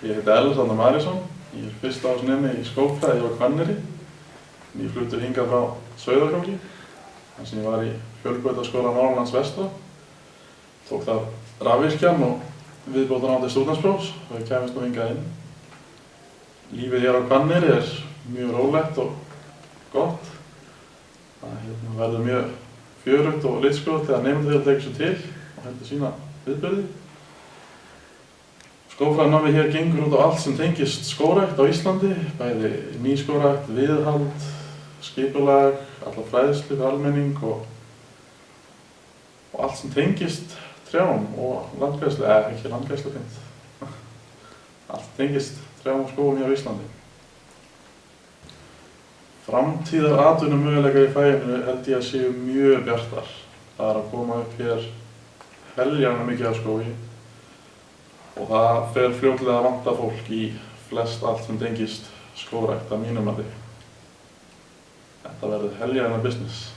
Ég heiti Alexander Marísson, ég er fyrsta árs nemi í skógfræði á Hvanneyri. Ég fluttur hingað frá Sauðárkróki, þar sem ég var í Fjölbrautaskóla Norðurlands vestra. Tók þar rafvirkjan og viðbótarnám til stúdentsprófs og ég kæmist nú hingað inn. Lífið hér á Hvanneyri er mjög rólegt og gott. Það verður mjög fjörugt og litskrúðugt þegar nemendur tekur sig til og heldur sína viðburði. Skógfræðinámið hér gengur út á allt sem tengist skógrækt á Íslandi, bæði nýskógrækt, viðhald, skipulag, alla fræðslu fyrir almenning og allt sem tengist trjám og landgræðslu, ekki landgræðslu fint. Allt sem tengist trjám og skógum hér á Íslandi. Framtíðar atvinnumöguleikar í faginu held ég að séu mjög bjartar. Það er að koma upp hér heljarlega mikið af skógi. Og það fer fljótlega að vanta fólk í flest allt sem tengist skógrækt að mínu mati. Þetta verður heljarlega business.